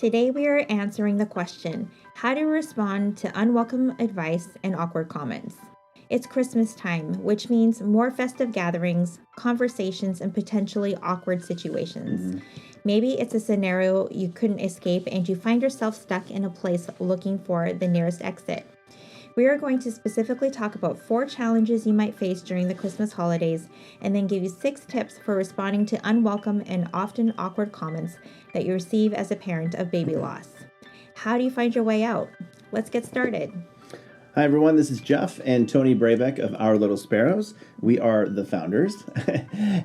Today we are answering the question, how to respond to unwelcome advice and awkward comments. It's Christmas time, which means more festive gatherings, conversations, and potentially awkward situations. Maybe it's a scenario you couldn't escape and you find yourself stuck in a place looking for the nearest exit. We are going to specifically talk about 4 challenges you might face during the Christmas holidays and then give you 6 tips for responding to unwelcome and often awkward comments that you receive as a parent of baby loss. How do you find your way out? Let's get started. Hi, everyone. This is Geoff and Toni Brabeck of Our Little Sparrows. We are the founders,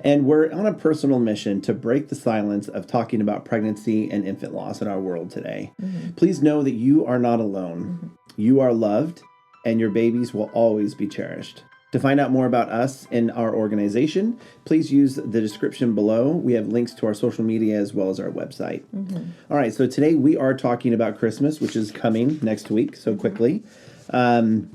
and we're on a personal mission to break the silence of talking about pregnancy and infant loss in our world today. Please know that you are not alone. You are loved, and your babies will always be cherished. To find out more about us and our organization, please use the description below. We have links to our social media as well as our website. All right, so today we are talking about Christmas, which is coming next week so quickly. We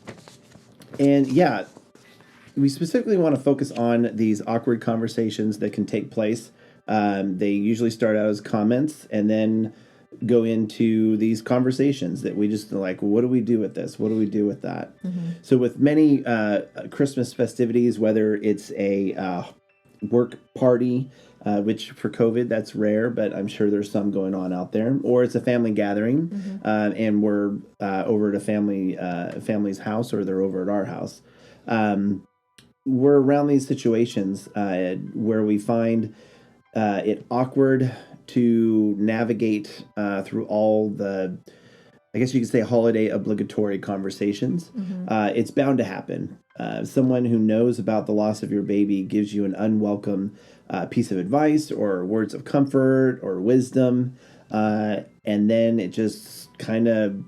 specifically want to focus on these awkward conversations that can take place. They usually start out as comments and then go into these conversations that we just like, what do we do with this? What do we do with that? So with many Christmas festivities, whether it's a work party, which for COVID, that's rare, but I'm sure there's some going on out there, or it's a family gathering, and we're over at a family's house, or they're over at our house. We're around these situations where we find it awkward to navigate through all the, I guess you could say, holiday obligatory conversations. It's bound to happen. Someone who knows about the loss of your baby gives you an unwelcome piece of advice or words of comfort or wisdom, and then it just kind of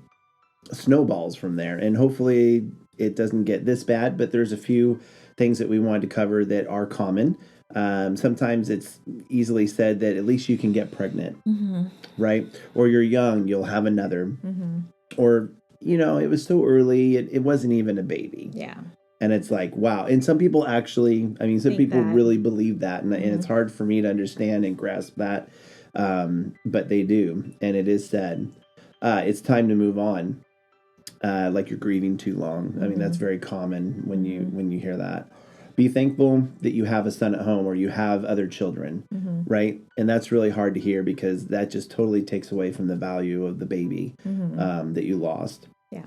snowballs from there. And hopefully it doesn't get this bad, but there's a few things that we wanted to cover that are common. Sometimes it's easily said that at least you can get pregnant, right? Or you're young, you'll have another. Or, it was so early, it wasn't even a baby. Yeah. And it's like, wow. And some people actually, some people really believe that. And it's hard for me to understand and grasp that. But they do. And it is said, it's time to move on. Like you're grieving too long. I mean, that's very common when you hear that. Be thankful that you have a son at home or you have other children, right? And that's really hard to hear because that just totally takes away from the value of the baby that you lost. Yeah.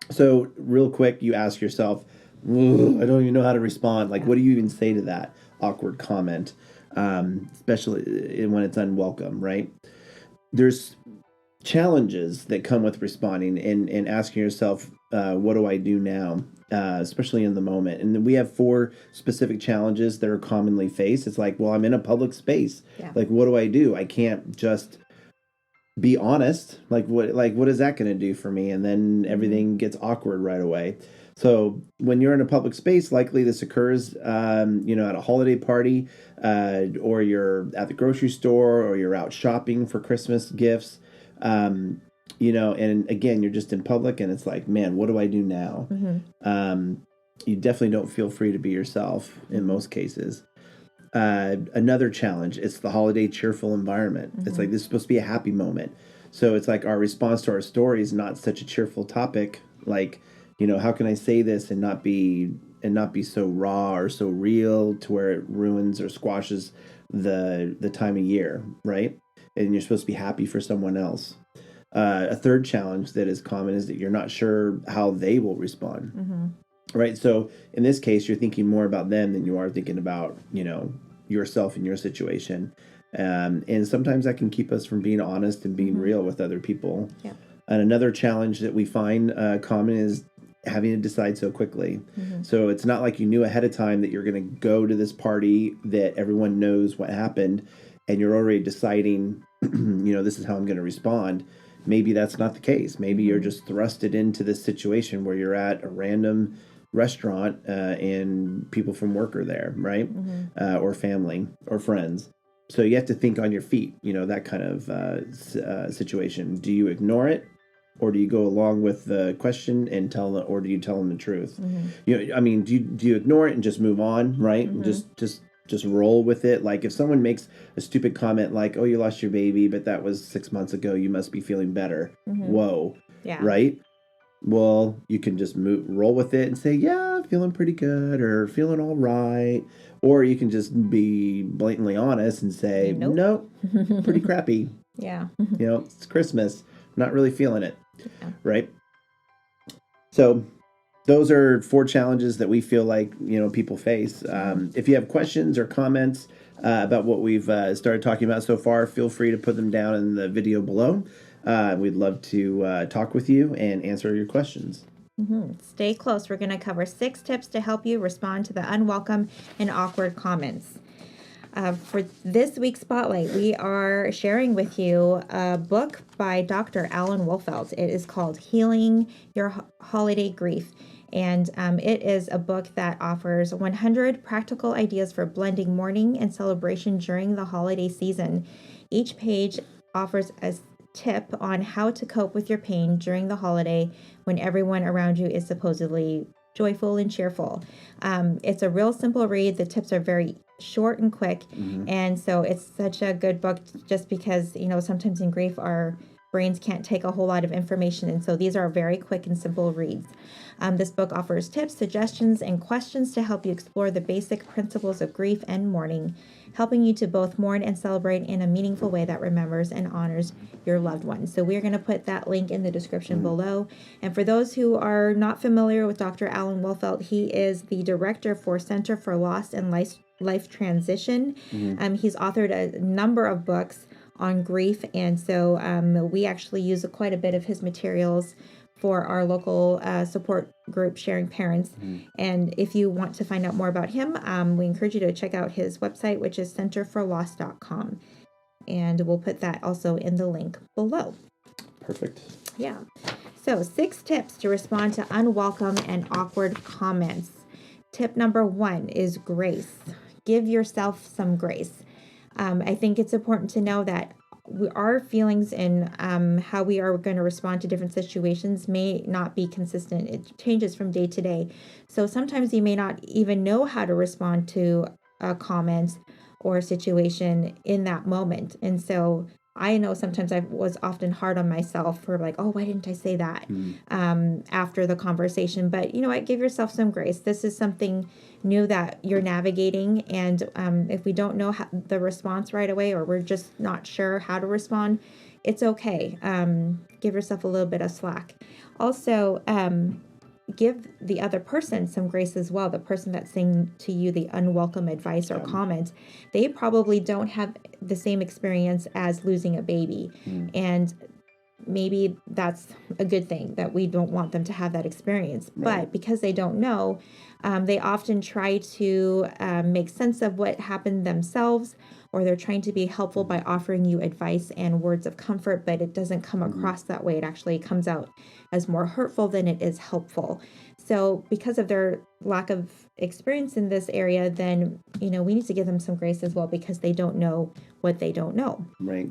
So real quick, you ask yourself, I don't even know how to respond. Like, what do you even say to that awkward comment, especially when it's unwelcome, right? There's challenges that come with responding and asking yourself, what do I do now? Especially in the moment. And we have 4 specific challenges that are commonly faced. It's like, well, I'm in a public space. Yeah. Like, what do I do? I can't just be honest. Like what is that going to do for me? And then everything gets awkward right away. So when you're in a public space, likely this occurs, at a holiday party, or you're at the grocery store, or you're out shopping for Christmas gifts. And again, you're just in public and it's like, man, what do I do now? You definitely don't feel free to be yourself in most cases. Another challenge, it's the holiday cheerful environment. It's like, this is supposed to be a happy moment. So it's like our response to our story is not such a cheerful topic. Like, how can I say this and not be so raw or so real to where it ruins or squashes the time of year, right? And you're supposed to be happy for someone else. A third challenge that is common is that you're not sure how they will respond, right? So in this case, you're thinking more about them than you are thinking about, yourself and your situation. And sometimes that can keep us from being honest and being real with other people. Yeah. And another challenge that we find common is having to decide so quickly. So it's not like you knew ahead of time that you're going to go to this party that everyone knows what happened, and you're already deciding, this is how I'm going to respond. Maybe that's not the case. Maybe you're just thrusted into this situation where you're at a random restaurant and people from work are there, right? Or family or friends. So you have to think on your feet, that kind of situation. Do you ignore it? Or do you go along with the question and or do you tell them the truth? Do you ignore it and just move on, right? And just just roll with it. Like if someone makes a stupid comment like, "Oh, you lost your baby, but that was 6 months ago. You must be feeling better." Whoa. Yeah. Right? Well, you can just roll with it and say, "Yeah, feeling pretty good," or "feeling all right." Or you can just be blatantly honest and say, "Nope, pretty crappy." Yeah. It's Christmas. Not really feeling it. Yeah. Right? So those are 4 challenges that we feel like, people face. If you have questions or comments about what we've started talking about so far, feel free to put them down in the video below. We'd love to talk with you and answer your questions. Stay close. We're going to cover 6 tips to help you respond to the unwelcome and awkward comments. For this week's Spotlight, we are sharing with you a book by Dr. Allan Wolfelt. It is called Healing Your Holiday Grief. And it is a book that offers 100 practical ideas for blending mourning and celebration during the holiday season. Each page offers a tip on how to cope with your pain during the holiday when everyone around you is supposedly joyful and cheerful. It's a real simple read. The tips are very short and quick. And so it's such a good book just because, sometimes in grief our brains can't take a whole lot of information. And so these are very quick and simple reads. This book offers tips, suggestions, and questions to help you explore the basic principles of grief and mourning, helping you to both mourn and celebrate in a meaningful way that remembers and honors your loved ones. So we're going to put that link in the description below. And for those who are not familiar with Dr. Allan Wolfelt, he is the director for Center for Loss and Life Transition. He's authored a number of books on grief, and so we actually use quite a bit of his materials for our local support group, Sharing Parents. And if you want to find out more about him, we encourage you to check out his website, which is centerforloss.com. And we'll put that also in the link below. Perfect. Yeah. So 6 tips to respond to unwelcome and awkward comments. Tip number 1 is grace. Give yourself some grace. I think it's important to know that our feelings and how we are going to respond to different situations may not be consistent. It changes from day to day. So sometimes you may not even know how to respond to a comment or a situation in that moment. And so I know sometimes I was often hard on myself for like, oh, why didn't I say that after the conversation? But you know what? Give yourself some grace. This is something new that you're navigating. And if we don't know the response right away, or we're just not sure how to respond, it's okay. Give yourself a little bit of slack. Also, give the other person some grace as well. The person that's saying to you the unwelcome advice or comment, they probably don't have the same experience as losing a baby. And maybe that's a good thing, that we don't want them to have that experience. But because they don't know, they often try to make sense of what happened themselves, or they're trying to be helpful by offering you advice and words of comfort, but it doesn't come across that way. It actually comes out as more hurtful than it is helpful. So because of their lack of experience in this area, then, we need to give them some grace as well, because they don't know what they don't know. Right.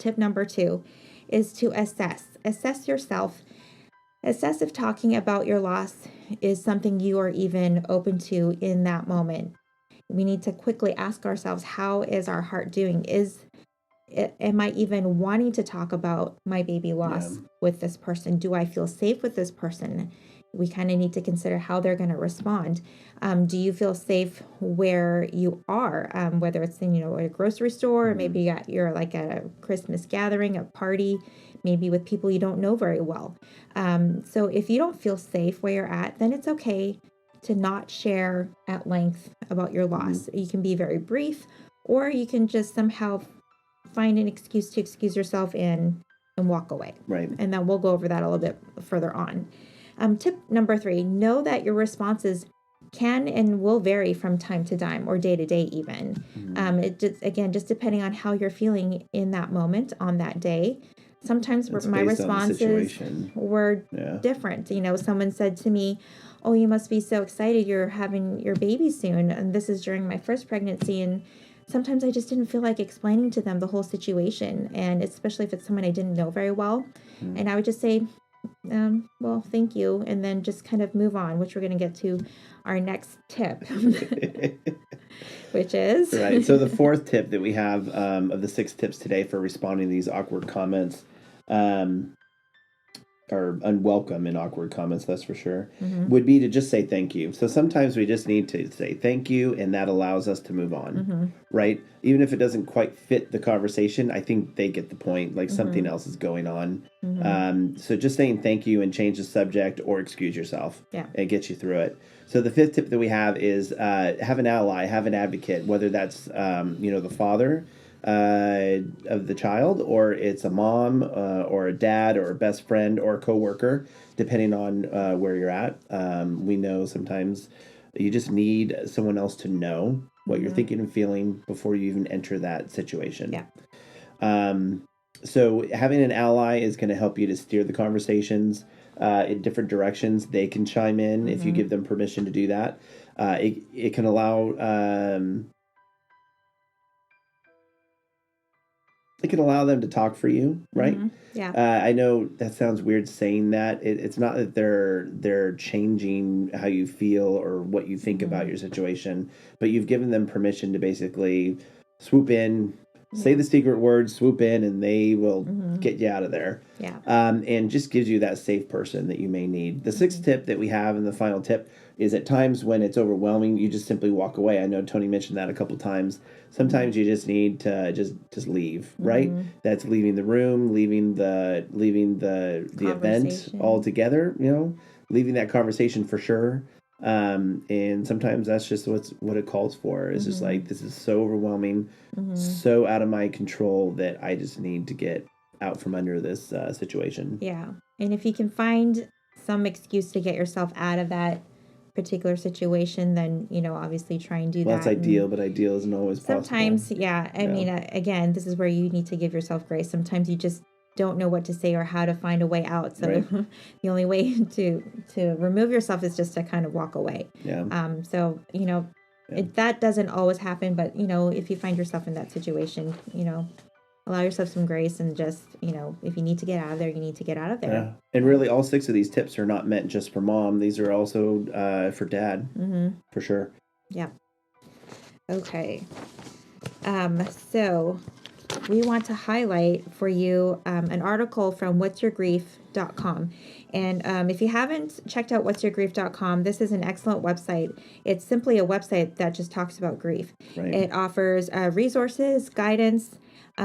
Tip number 2 is to assess yourself. Assess if talking about your loss is something you are even open to in that moment. We need to quickly ask ourselves, how is our heart doing? Am I even wanting to talk about my baby loss with this person? Do I feel safe with this person? We kind of need to consider how they're going to respond. Do you feel safe where you are? Whether it's in, a grocery store, or maybe you're like at a Christmas gathering, a party, maybe with people you don't know very well. So if you don't feel safe where you're at, then it's okay to not share at length about your loss. You can be very brief, or you can just somehow find an excuse to excuse yourself and walk away. Right. And then we'll go over that a little bit further on. Tip number 3, know that your responses can and will vary from time to time, or day to day even. It just depending on how you're feeling in that moment on that day. Sometimes my responses were different. Someone said to me, oh, you must be so excited, you're having your baby soon. And this is during my first pregnancy. And sometimes I just didn't feel like explaining to them the whole situation. And especially if it's someone I didn't know very well. And I would just say, well, thank you. And then just kind of move on, which we're going to get to our next tip, which is... Right. So the fourth tip that we have of the 6 tips today for responding to these awkward comments, or unwelcome and awkward comments, that's for sure, would be to just say thank you. So sometimes we just need to say thank you, and that allows us to move on, right? Even if it doesn't quite fit the conversation, I think they get the point, like something else is going on. So just saying thank you and change the subject or excuse yourself and get you through it. So the 5th tip that we have is have an ally, have an advocate, whether that's, the father of the child, or it's a mom, or a dad, or a best friend, or a coworker, depending on where you're at. We know sometimes you just need someone else to know what you're thinking and feeling before you even enter that situation. So having an ally is going to help you to steer the conversations in different directions. They can chime in if you give them permission to do that. It can allow... it can allow them to talk for you, right? I know that sounds weird saying that. It's not that they're changing how you feel or what you think about your situation, but you've given them permission to basically swoop in, say the secret word, swoop in, and they will get you out of there. And just gives you that safe person that you may need. The 6th tip that we have, and the final tip, is at times when it's overwhelming, you just simply walk away. I know Toni mentioned that a couple times. Sometimes you just need to just leave, right? That's leaving the room, leaving the event altogether, leaving that conversation for sure. And sometimes that's just what it calls for. It's just like, this is so overwhelming, so out of my control that I just need to get out from under this situation. And if you can find some excuse to get yourself out of that particular situation, then obviously try and do that. That's ideal, but ideal isn't always possible. Sometimes, I mean, again, this is where you need to give yourself grace. Sometimes you just don't know what to say or how to find a way out. So the only way to remove yourself is just to kind of walk away. So that doesn't always happen, but if you find yourself in that situation, allow yourself some grace, and just, if you need to get out of there, you need to get out of there. And really, all 6 of these tips are not meant just for mom. These are also for dad, for sure. Okay. So we want to highlight for you an article from whatsyourgrief.com. And if you haven't checked out whatsyourgrief.com, this is an excellent website. It's simply a website that just talks about grief. It offers resources, guidance,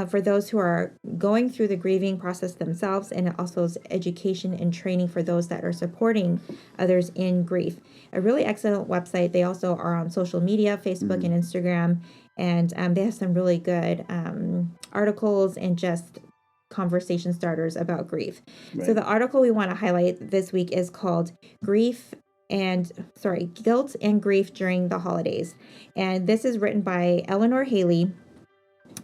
for those who are going through the grieving process themselves, and it also is education and training for those that are supporting others in grief. A really excellent website. They also are on social media, Facebook and Instagram, and they have some really good articles and just conversation starters about grief. So the article we want to highlight this week is called Guilt and Grief During the Holidays. And this is written by Eleanor Haley,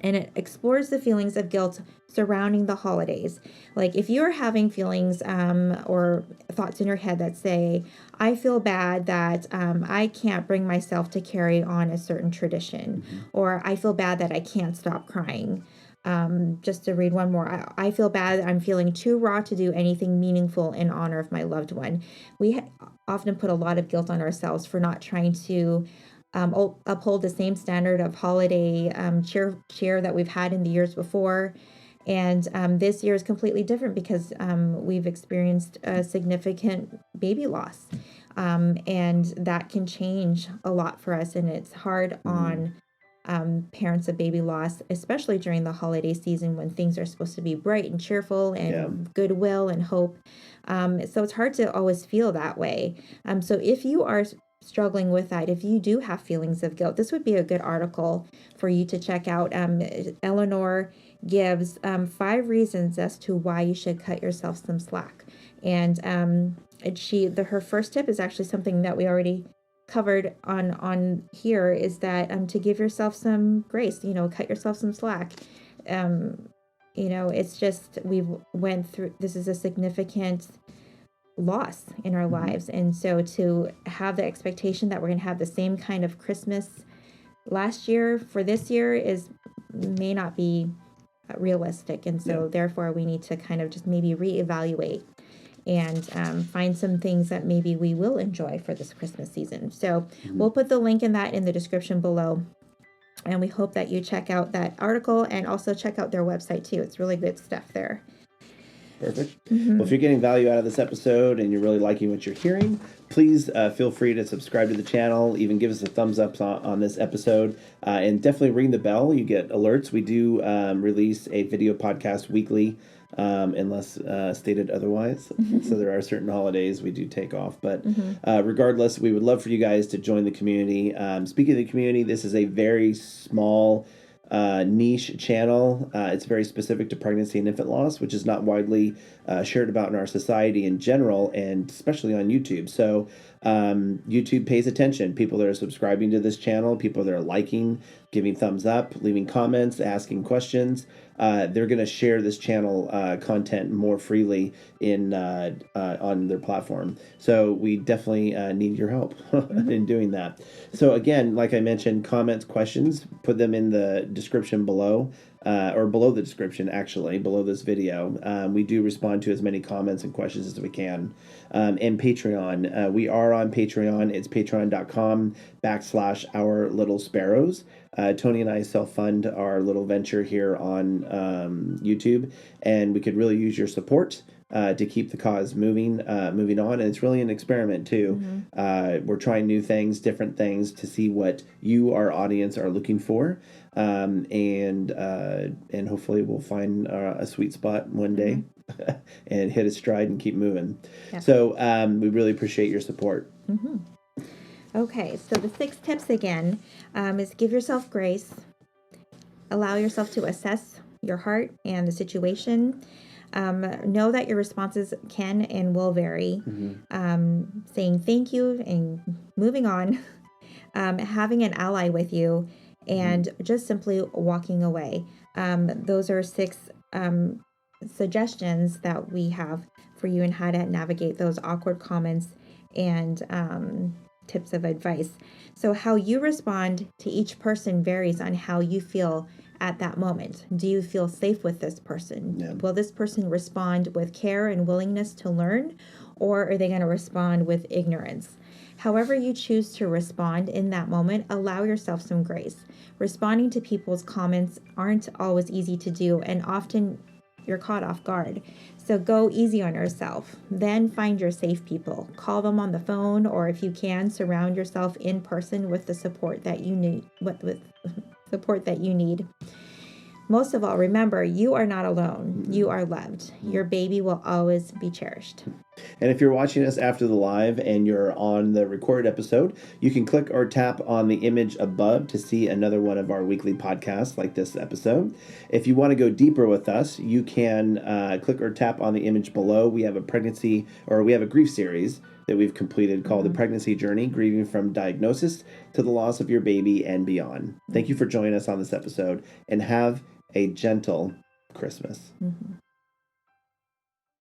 and it explores the feelings of guilt surrounding the holidays. Like, if you're having feelings or thoughts in your head that say, I feel bad that I can't bring myself to carry on a certain tradition, or I feel bad that I can't stop crying. Just to read one more, I feel bad that I'm feeling too raw to do anything meaningful in honor of my loved one. We often put a lot of guilt on ourselves for not trying to uphold the same standard of holiday cheer that we've had in the years before. And this year is completely different because we've experienced a significant baby loss. And that can change a lot for us. And it's hard on parents of baby loss, especially during the holiday season when things are supposed to be bright and cheerful and goodwill and hope. So it's hard to always feel that way. So if you are struggling with that, if you do have feelings of guilt, this would be a good article for you to check out. Eleanor gives 5 reasons as to why you should cut yourself some slack. And her first tip is actually something that we already covered on here, is that to give yourself some grace, cut yourself some slack. It's just, we've went through, this is a significant loss in our lives, and so to have the expectation that we're going to have the same kind of Christmas last year for this year may not be realistic, and so therefore we need to kind of just maybe reevaluate and find some things that maybe we will enjoy for this Christmas season. So we'll put the link in the description below. And we hope that you check out that article and also check out their website too. It's really good stuff there. Perfect. Well, if you're getting value out of this episode and you're really liking what you're hearing, please feel free to subscribe to the channel, even give us a thumbs up on this episode, and definitely ring the bell. You get alerts. We do release a video podcast weekly, unless stated otherwise. So there are certain holidays we do take off. But regardless, we would love for you guys to join the community. Speaking of the community, this is a very small niche channel. It's very specific to pregnancy and infant loss, which is not widely shared about in our society in general, and especially on YouTube. So YouTube pays attention. People that are subscribing to this channel, people that are liking, giving thumbs up, leaving comments, asking questions, they're going to share this channel content more freely on their platform. So we definitely need your help in doing that. So again, like I mentioned, comments, questions, put them in the description below. Or below the description, actually, below this video. We do respond to as many comments and questions as we can. And Patreon. We are on Patreon. It's patreon.com/Our Little Sparrows. Toni and I self-fund our little venture here on YouTube, and we could really use your support to keep the cause moving on. And it's really an experiment too. We're trying new things, different things to see what you, our audience, are looking for. And hopefully we'll find a sweet spot one day and hit a stride and keep moving. Yeah. So we really appreciate your support. Okay, so the 6 tips again is give yourself grace, allow yourself to assess your heart and the situation. Know that your responses can and will vary. Saying thank you and moving on. Having an ally with you, and just simply walking away. Those are 6 suggestions that we have for you and how to navigate those awkward comments and tips of advice. So how you respond to each person varies on how you feel at that moment. Do you feel safe with this person? Yeah. Will this person respond with care and willingness to learn, or are they going to respond with ignorance? However you choose to respond in that moment, allow yourself some grace. Responding to people's comments aren't always easy to do, and often you're caught off guard. So go easy on yourself. Then find your safe people. Call them on the phone, or if you can, surround yourself in person with the support that you need. Most of all, remember, you are not alone. You are loved. Your baby will always be cherished. And if you're watching us after the live and you're on the recorded episode, you can click or tap on the image above to see another one of our weekly podcasts like this episode. If you want to go deeper with us, you can click or tap on the image below. We have a grief series that we've completed called The Pregnancy Journey, Grieving from Diagnosis to the Loss of Your Baby and Beyond. Thank you for joining us on this episode, and have a gentle Christmas.